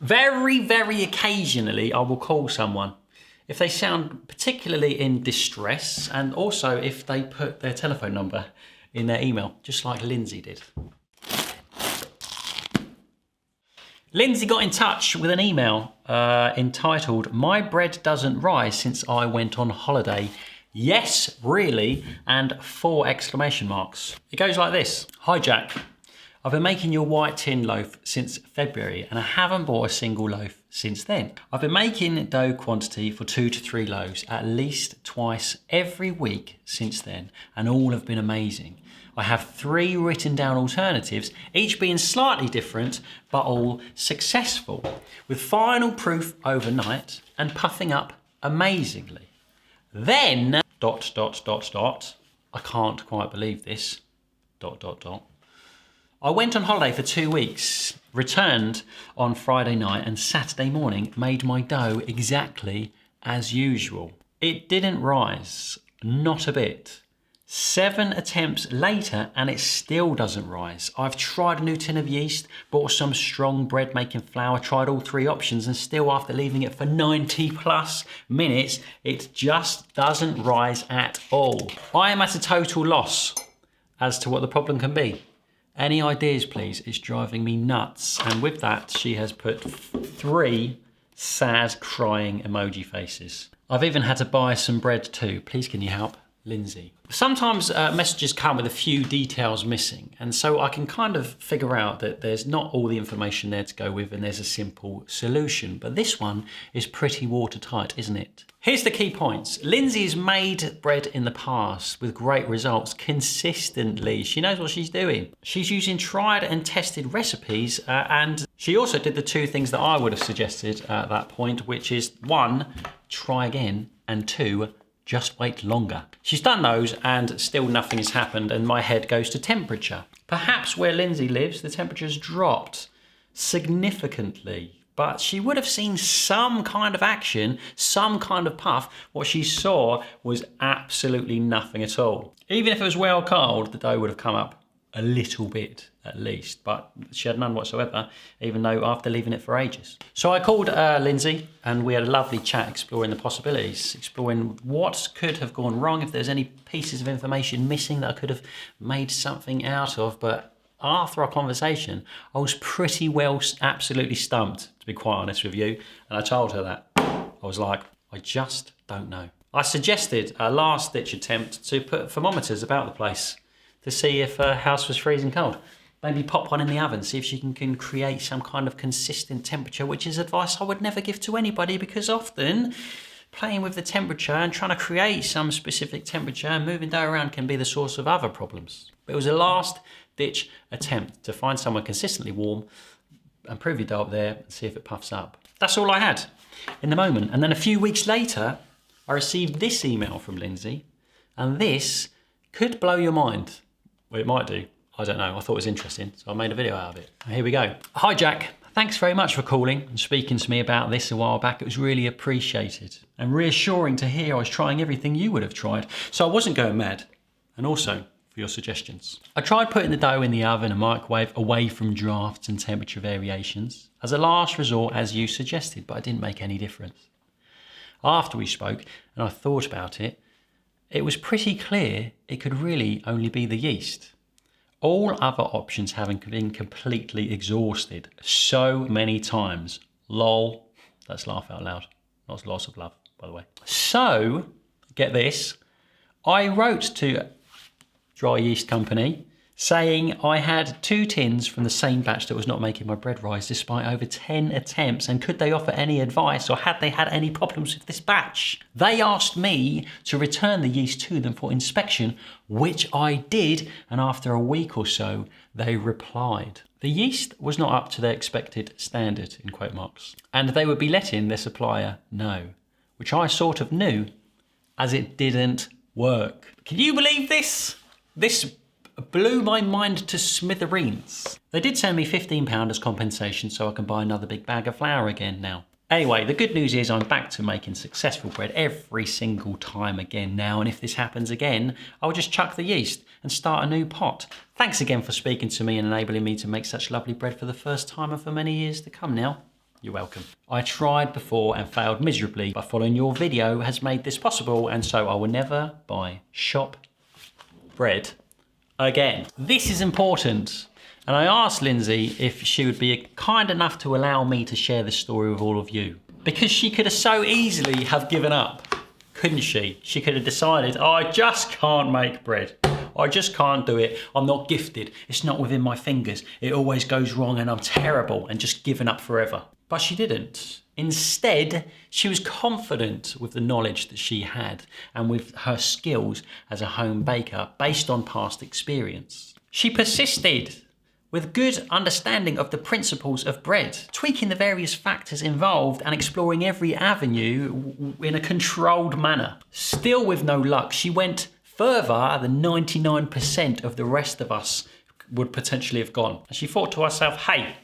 Very, very occasionally, I will call someone if they sound particularly in distress, and also if they put their telephone number in their email, just like Lindsay did. Lindsay got in touch with an email entitled, "My bread doesn't rise since I went on holiday. Yes, really," and 4 exclamation marks. It goes like this. "Hi Jack, I've been making your white tin loaf since February and I haven't bought a single loaf since then. I've been making dough quantity for 2 to 3 loaves at least twice every week since then, and all have been amazing. I have 3 written down alternatives, each being slightly different, but all successful, with final proof overnight and puffing up amazingly. Then, ... I can't quite believe this, ... I went on holiday for 2 weeks, returned on Friday night and Saturday morning made my dough exactly as usual. It didn't rise, not a bit. 7 attempts later and it still doesn't rise. I've tried a new tin of yeast, bought some strong bread making flour, tried all 3 options, and still after leaving it for 90 plus minutes, it just doesn't rise at all. I am at a total loss as to what the problem can be. Any ideas, please? It's driving me nuts." And with that, she has put 3 sad crying emoji faces. "I've even had to buy some bread too. Please can you help? Lindsay." Sometimes messages come with a few details missing, and so I can kind of figure out that there's not all the information there to go with and there's a simple solution. But this one is pretty watertight, isn't it? Here's the key points. Lindsay has made bread in the past with great results consistently. She knows what she's doing. She's using tried and tested recipes, and she also did the 2 things that I would have suggested at that point, which is 1, try again, and 2, just wait longer. She's done those and still nothing has happened, and my head goes to temperature. Perhaps where Lindsay lives, the temperature's dropped significantly, but she would have seen some kind of action, some kind of puff. What she saw was absolutely nothing at all. Even if it was well cold, the dough would have come up a little bit at least, but she had none whatsoever, even though after leaving it for ages. So I called Lindsay and we had a lovely chat exploring the possibilities, exploring what could have gone wrong, if there's any pieces of information missing that I could have made something out of. But after our conversation, I was pretty well absolutely stumped, to be quite honest with you. And I told her that. I was like, I just don't know. I suggested a last ditch attempt to put thermometers about the place to see if her house was freezing cold. Maybe pop one in the oven, see if she can create some kind of consistent temperature, which is advice I would never give to anybody, because often playing with the temperature and trying to create some specific temperature and moving dough around can be the source of other problems. But it was a last ditch attempt to find somewhere consistently warm and prove your dough up there and see if it puffs up. That's all I had in the moment. And then a few weeks later, I received this email from Lindsay, and this could blow your mind. Well, it might do. I don't know. I thought it was interesting, so I made a video out of it. Here we go. "Hi Jack, thanks very much for calling and speaking to me about this a while back. It was really appreciated and reassuring to hear I was trying everything you would have tried, so I wasn't going mad. And also for your suggestions. I tried putting the dough in the oven and microwave away from drafts and temperature variations as a last resort, as you suggested, but it didn't make any difference. After we spoke and I thought about it, it was pretty clear it could really only be the yeast. All other options having been completely exhausted so many times. Lol, that's laugh out loud, not loss of love, by the way. So, get this, I wrote to Dry Yeast Company saying I had 2 tins from the same batch that was not making my bread rise despite over 10 attempts, and could they offer any advice, or had they had any problems with this batch? They asked me to return the yeast to them for inspection, which I did, and after a week or so, they replied. The yeast was not up to their expected standard, in quote marks, and they would be letting their supplier know, which I sort of knew, as it didn't work. Can you believe this? This blew my mind to smithereens. They did send me £15 as compensation so I can buy another big bag of flour again now. Anyway, the good news is I'm back to making successful bread every single time again now, and if this happens again, I'll just chuck the yeast and start a new pot. Thanks again for speaking to me and enabling me to make such lovely bread for the first time and for many years to come now. You're welcome. I tried before and failed miserably, but following your video has made this possible, and so I will never buy shop bread again. This is important. And I asked Lindsay if she would be kind enough to allow me to share this story with all of you. Because she could have so easily have given up, couldn't she? She could have decided, oh, I just can't make bread. I just can't do it. I'm not gifted. It's not within my fingers. It always goes wrong and I'm terrible, and just given up forever. But she didn't. Instead, she was confident with the knowledge that she had and with her skills as a home baker based on past experience. She persisted with good understanding of the principles of bread, tweaking the various factors involved and exploring every avenue in a controlled manner. Still with no luck, she went further than 99% of the rest of us would potentially have gone. And she thought to herself, hey,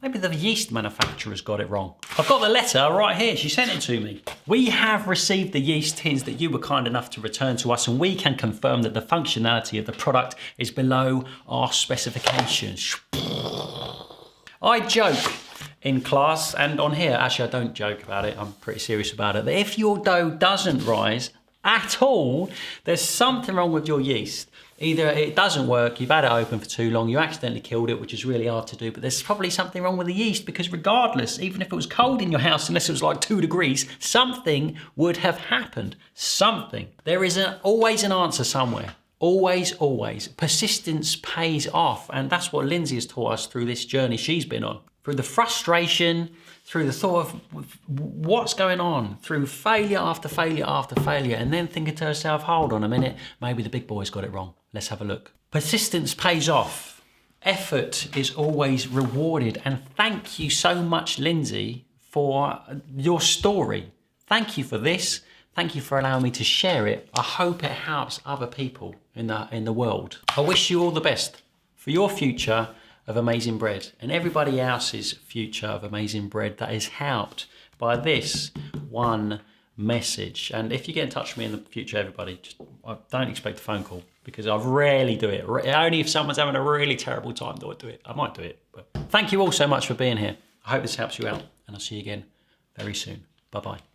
maybe the yeast manufacturers got it wrong. I've got the letter right here, she sent it to me. We have received the yeast tins that you were kind enough to return to us, and we can confirm that the functionality of the product is below our specifications. I joke in class and on here, actually I don't joke about it, I'm pretty serious about it, that if your dough doesn't rise at all, there's something wrong with your yeast. Either it doesn't work, you've had it open for too long, you accidentally killed it, which is really hard to do, but there's probably something wrong with the yeast, because regardless, even if it was cold in your house, unless it was like 2 degrees, something would have happened. Something. There is always an answer somewhere. Always, always. Persistence pays off, and that's what Lindsay has taught us through this journey she's been on. Through the frustration, through the thought of what's going on, through failure after failure after failure, and then thinking to herself, hold on a minute, maybe the big boys got it wrong. Let's have a look. Persistence pays off. Effort is always rewarded. And thank you so much, Lindsay, for your story. Thank you for this. Thank you for allowing me to share it. I hope it helps other people in the world. I wish you all the best for your future of amazing bread and everybody else's future of amazing bread that is helped by this one message. And if you get in touch with me in the future, everybody, I don't expect a phone call, because I rarely do it. Only if someone's having a really terrible time do I do it. I might do it. But thank you all so much for being here. I hope this helps you out, and I'll see you again very soon. Bye-bye.